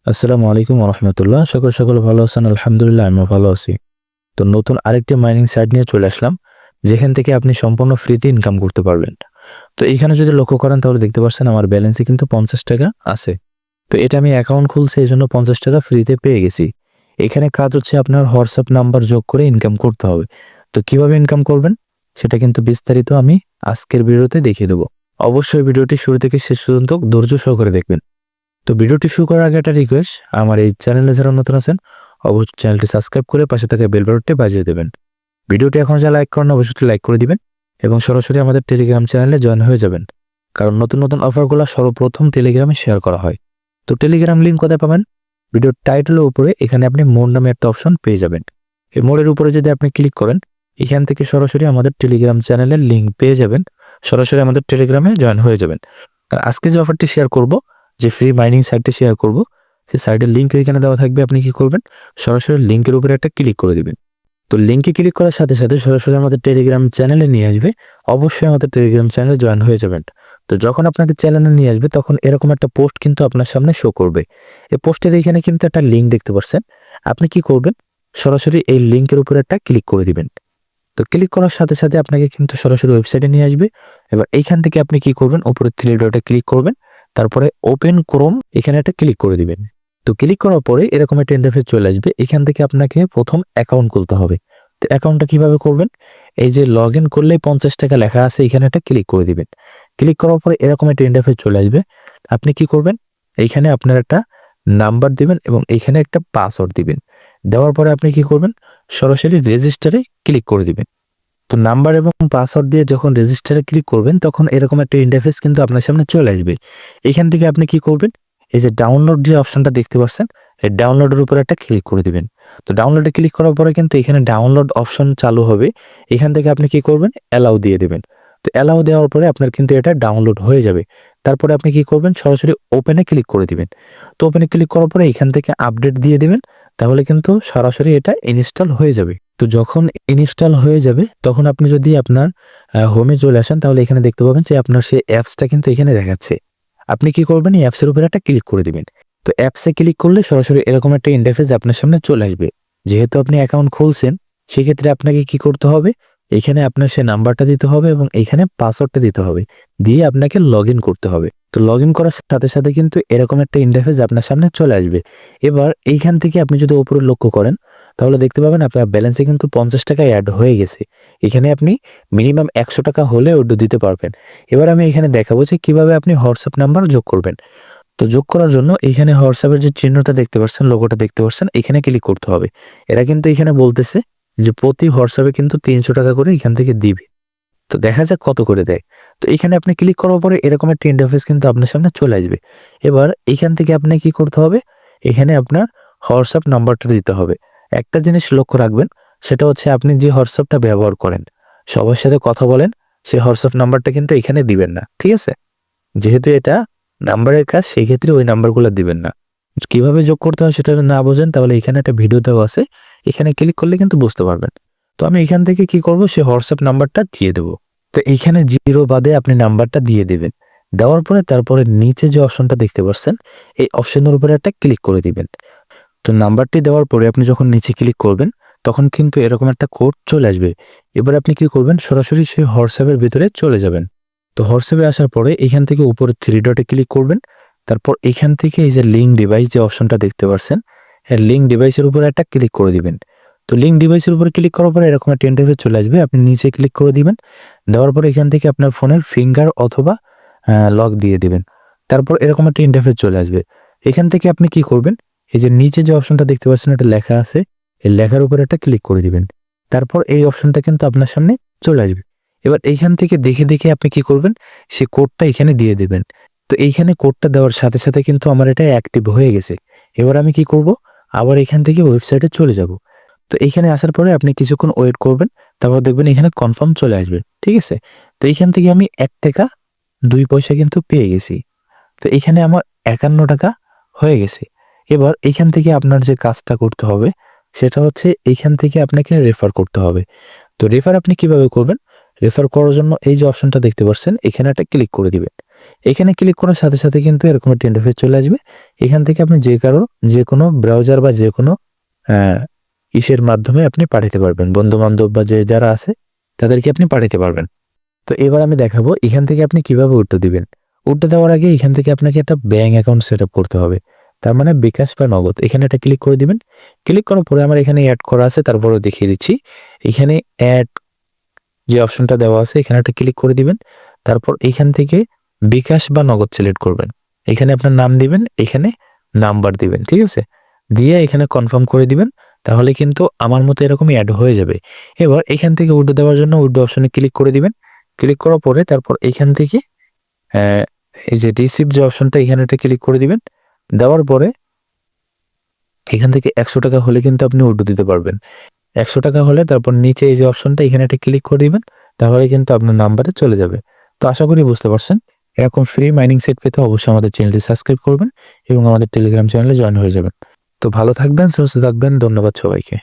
আসসালামু আলাইকুম ওয়া রাহমাতুল্লাহ। সকলে ভালো আছেন? আলহামদুলিল্লাহ আমিও ভালো আছি। তো নতুন আরেকটি মাইনিং সাইট নিয়ে চলে আসলাম, যেখান থেকে আপনি সম্পূর্ণ ফ্রিতে ইনকাম করতে পারবেন। তো এখানে যদি লক্ষ্য করেন তাহলে দেখতে পাচ্ছেন আমার ব্যালেন্সে কিন্তু ৳৫০ আছে। তো এটা আমি অ্যাকাউন্ট খুলছি এজন্য ৳৫০ ফ্রিতে পেয়ে গেছি। এখানে কাজ হচ্ছে আপনার হোয়াটসঅ্যাপ নাম্বার যোগ করে ইনকাম করতে হবে। তো কিভাবে ইনকাম করবেন সেটা কিন্তু বিস্তারিত আমি আজকের ভিডিওতে দেখিয়ে দেব। অবশ্যই ভিডিওটি শুরু থেকে শেষ পর্যন্ত ধৈর্য সহকারে দেখবেন। তো ভিডিওটি শুরু করার আগে একটা রিকোয়েস্ট, আমার এই চ্যানেলে যারা নতুন আছেন অবশ্যই চ্যানেলটি সাবস্ক্রাইব করে পাশে থাকা বেল বাটনটি বাজিয়ে দেবেন। ভিডিওটি এখন যা লাইক করেন অবশ্যই লাইক করে দিবেন এবং সরাসরি আমাদের টেলিগ্রাম চ্যানেলে জয়েন হয়ে যাবেন, কারণ নতুন নতুন অফারগুলো সর্বপ্রথম টেলিগ্রামে শেয়ার করা হয়। তো টেলিগ্রাম লিঙ্ক কোথায় পাবেন? ভিডিওর টাইটেলের উপরে এখানে আপনি মোর নামে একটা অপশন পেয়ে যাবেন। এই মোড়ের উপরে যদি আপনি ক্লিক করেন এখান থেকে সরাসরি আমাদের টেলিগ্রাম চ্যানেলের লিঙ্ক পেয়ে যাবেন, সরাসরি আমাদের টেলিগ্রামে জয়েন হয়ে যাবেন। আর আজকে যে অফারটি শেয়ার করব, যে ফ্রি মাইনিং সাইটটি শেয়ার করব, সেই সাইটের লিঙ্ক এখানে দেওয়া থাকবে। আপনি কি করবেন? সরাসরি লিঙ্কের উপরে একটা ক্লিক করে দিবেন। তো লিঙ্কে ক্লিক করার সাথে সাথে সরাসরি আমাদের টেলিগ্রাম চ্যানেলে নিয়ে আসবে। অবশ্যই আমাদের টেলিগ্রাম চ্যানেলে জয়েন হয়ে যাবেন। তো যখন আপনাকে চ্যানেলে নিয়ে আসবে তখন এরকম একটা পোস্ট কিন্তু আপনার সামনে শো করবে। এই পোস্টের এখানে কিন্তু একটা লিঙ্ক দেখতে পাচ্ছেন। আপনি কি করবেন? সরাসরি এই লিঙ্কের উপরে একটা ক্লিক করে দিবেন। তো ক্লিক করার সাথে সাথে আপনাকে কিন্তু সরাসরি ওয়েবসাইটে নিয়ে আসবে। এবার এইখান থেকে আপনি কি করবেন? উপরে থ্রি ডটে ক্লিক করবেন। তারপরে ওপেন ক্রোম এখানে একটা ক্লিক করে দিবেন। তো ক্লিক করার পরে এরকম একটা ইন্টারফেস চলে আসবে। এখান থেকে আপনাকে প্রথম অ্যাকাউন্ট খুলতে হবে। তো অ্যাকাউন্টটা কিভাবে করবেন? এই যে লগইন করলেই ৳৫০ লেখা আছে এখানে একটা ক্লিক করে দিবেন। ক্লিক করার পরে এরকম একটা ইন্টারফেস চলে আসবে। আপনি কি করবেন? এইখানে আপনার একটা নাম্বার দিবেন এবং এইখানে একটা পাসওয়ার্ড দিবেন। দেওয়ার পরে আপনি কি করবেন? সরাসরি রেজিস্টারে ক্লিক করে দিবেন। তো নাম্বার এবং পাসওয়ার্ড দিয়ে যখন রেজিস্টারে ক্লিক করবেন তখন এরকম একটা ইন্টারফেস কিন্তু আপনার সামনে চলে আসবে। এখান থেকে আপনি কি করবেন? এই যে ডাউনলোড যে অপশনটা দেখতে পাচ্ছেন, এই ডাউনলোডের উপর একটা ক্লিক করে দিবেন। তো ডাউনলোডে ক্লিক করার পরে কিন্তু এখানে ডাউনলোড অপশন চালু হবে। এখান থেকে আপনি কি করবেন? অ্যালাউ দিয়ে দিবেন। তো অ্যালাউ দেওয়ার পরে আপনার কিন্তু এটা ডাউনলোড হয়ে যাবে। তারপরে আপনি কি করবেন? সরাসরি ওপেনে ক্লিক করে দিবেন। তো ওপেনে ক্লিক করার পরে এখান থেকে আপডেট দিয়ে দিবেন। তাহলে কিন্তু সরাসরি এটা ইনস্টল হয়ে যাবে। তো যখন ইনস্টল হয়ে যাবে তখন আপনি যদি আপনার হোমে চলে আসেন তাহলে এখানে দেখতে পাবেন যে আপনার সেই অ্যাপসটা কিন্তু এখানে দেখাচ্ছে। আপনি কি করবেন? এই অ্যাপসের উপরে একটা ক্লিক করে দিবেন। তো অ্যাপসে ক্লিক করলে সরাসরি এরকম একটা ইন্টারফেস আপনার সামনে চলে আসবে। যেহেতু আপনি অ্যাকাউন্ট খুলছেন সেক্ষেত্রে আপনাকে কি করতে হবে? এখানে আপনার সে নাম্বারটা দিতে হবে এবং এইখানে পাসওয়ার্ডটা দিতে হবে। দিয়ে আপনাকে লগইন করতে হবে। তো লগইন করার সাথে সাথে কিন্তু এরকম একটা ইন্টারফেস আপনার সামনে চলে আসবে। এবার এইখান থেকে আপনি যদি উপরে লক্ষ্য করেন তাহলে দেখতে পাবেন আপনার ব্যালেন্সে কিন্তু ৳৫০ এড হয়ে গেছে। এখানে আপনি মিনিমাম ৳১০০ হলে ওটা দিতে পারবেন। এবার আমি এখানে দেখাবো যে কিভাবে আপনি হোয়াটসঅ্যাপ নাম্বার যোগ করবেন। তো যোগ করার জন্য এইখানে হোয়াটসঅ্যাপের যে চিহ্নটা দেখতে পাচ্ছেন, লোগোটা দেখতে পাচ্ছেন, এখানে ক্লিক করতে হবে। এরা কিন্তু এখানে বলতেছে যে প্রতি হোয়াটসঅ্যাপে কিন্তু ৳৩০০ করে এখান থেকে দিবে। তো দেখা যাক কত করে দেয়। তো এখানে আপনি ক্লিক করার পরে এরকম একটা ইন্টারফেস কিন্তু আপনার সামনে চলে আসবে। এবার এখান থেকে আপনি কি করতে হবে? এখানে আপনার হোয়াটসঅ্যাপ নাম্বারটা দিতে হবে। একটা জিনিস লক্ষ্য রাখবেন, সেটা হচ্ছে আপনি যে হোয়াটসঅ্যাপটা ব্যবহার করেন, সবার সাথে কথা বলেন, সেই হোয়াটসঅ্যাপ নাম্বারটা কিন্তু এখানে দিবেন না। ঠিক আছে? যেহেতু এটা নাম্বারের কাজ সেই ক্ষেত্রে ওই নাম্বারগুলো দিবেন না। কিভাবে যোগ করতে হয় সেটা যদি না বোঝেন তাহলে এখানে একটা ভিডিও দেওয়া আছে। এখানে ক্লিক করলে কিন্তু বুঝতে পারবেন। তো আমি এখান থেকে কি করব? সেই হোয়াটসঅ্যাপ নাম্বারটা দিয়ে দেব। তো এইখানে 0 বাদে আপনি নাম্বারটা দিয়ে দিবেন। দেওয়ার পরে তারপরে নিচে যে অপশনটা দেখতে পাচ্ছেন, এই অপশনের উপরে একটা ক্লিক করে দিবেন। তো নাম্বারটি দেওয়ার পরে আপনি যখন নিচে ক্লিক করবেন তখন কিন্তু এরকম একটা কোড চলে আসবে। এবার আপনি কি করবেন? সরাসরি সেই হোয়াটসঅ্যাপের ভিতরে চলে যাবেন। তো হোয়াটসঅ্যাপে আসার পরে এখান থেকে উপরে থ্রি ডটে ক্লিক করবেন। তারপর এখান থেকে এই যে লিঙ্ক ডিভাইস যে অপশনটা দেখতে পাচ্ছেন, এই লিঙ্ক ডিভাইসের উপরে একটা ক্লিক করে দিবেন। তো লিঙ্ক ডিভাইসের উপরে ক্লিক করার পরে এরকম একটা ইন্টারফেস চলে আসবে। আপনি নিচে ক্লিক করে দিবেন। দেওয়ার পরে এখান থেকে আপনার ফোনের ফিঙ্গার অথবা লক দিয়ে দিবেন। তারপর এরকম একটা ইন্টারফেস চলে আসবে। এখান থেকে আপনি কি করবেন? এই যে নিচে যে অপশনটা দেখতে পাচ্ছেন এটা লেখা আছে, এই লেখার উপরে একটা ক্লিক করে দিবেন। তারপর এই অপশনটা কিন্তু আপনার সামনে চলে আসবে। এবার এইখান থেকে দেখে দেখে আপনি কি করবেন? সে কোডটা এখানে দিয়ে দিবেন। তো এইখানে কোডটা দেওয়ার সাথে সাথে কিন্তু আমার এটা অ্যাক্টিভ হয়ে গেছে। এবার আমি কি করব? আবার এখান থেকে ওয়েবসাইটে চলে যাব। তো এইখানে আসার পরে আপনি কিছুক্ষণ ওয়েট করবেন। তারপর দেখবেন এখানে কনফার্ম চলে আসবে। ঠিক আছে? তো এইখান থেকে আমি ৳১.২ কিন্তু পেয়ে গেছি। তো এখানে আমার ৳৫১ হয়ে গেছে। এবার এইখান থেকে আপনার যে কাজটা করতে হবে সেটা হচ্ছে এইখান থেকে আপনাকে রেফার করতে হবে। তো রেফার আপনি কিভাবে করবেন? রেফার করার জন্য এই যে অপশনটা দেখতে পাচ্ছেন এখানে একটা ক্লিক করে দিবেন। এখানে ক্লিক করার সাথে সাথে কিন্তু এরকম একটা ইন্টারফেস চলে আসবে। এখান থেকে আপনি যে কোনো ব্রাউজার বা যে কোনো ইসের মাধ্যমে আপনি পাঠাতে পারবেন। বন্ধু-বান্ধব বা যারা আছে তাদেরকে আপনি পাঠাতে পারবেন। তো এবার আমি দেখাবো এখান থেকে আপনি কিভাবে উইথড্র দিবেন। উইথড্র দেওয়ার আগে এখান থেকে আপনাকে একটা ব্যাংক অ্যাকাউন্ট সেটআপ করতে হবে। তার মানে বিকাশ বা নগদ। এখানে একটা ক্লিক করে দিবেন। ক্লিক করার পরে আমার এখানে এড করা আছে, তারপরেও দেখিয়ে দিচ্ছি। এখানে এড যে অপশনটা দেওয়া আছে এখানে একটা ক্লিক করে দিবেন। তারপর এখান থেকে বিকাশ বা নগদ সিলেক্ট করবেন। এখানে আপনার নাম দিবেন, এখানে নাম্বার দিবেন, ঠিক আছে? দিয়ে এখানে কনফার্ম করে দিবেন। তাহলে কিন্তু আমার মতো এরকমই অ্যাড হয়ে যাবে। এবার এখান থেকে উইথড্র দেওয়ার জন্য উইথড্র অপশনে ক্লিক করে দিবেন। ক্লিক করার পরে তারপর এখান থেকে এই যে রিসিভ যে অপশনটা এখানে একটা ক্লিক করে দিবেন। দেওয়ার পরে এখান থেকে ৳১০০ হলে কিন্তু আপনি উইথড্র দিতে পারবেন। ৳১০০ হলে তারপর নিচে এই যে অপশনটা এখানে একটা ক্লিক করে দিবেন। তাহলে কিন্তু আপনার নাম্বারে চলে যাবে। তো আশা করি বুঝতে পারছেন। এরকম ফ্রি মাইনিং সেট পেতে অবশ্যই আমাদের চ্যানেলটি সাবস্ক্রাইব করবেন এবং আমাদের টেলিগ্রাম চ্যানেলে জয়েন হয়ে যাবেন। তো ভালো থাকবেন, সুস্থ থাকবেন। ধন্যবাদ সবাইকে।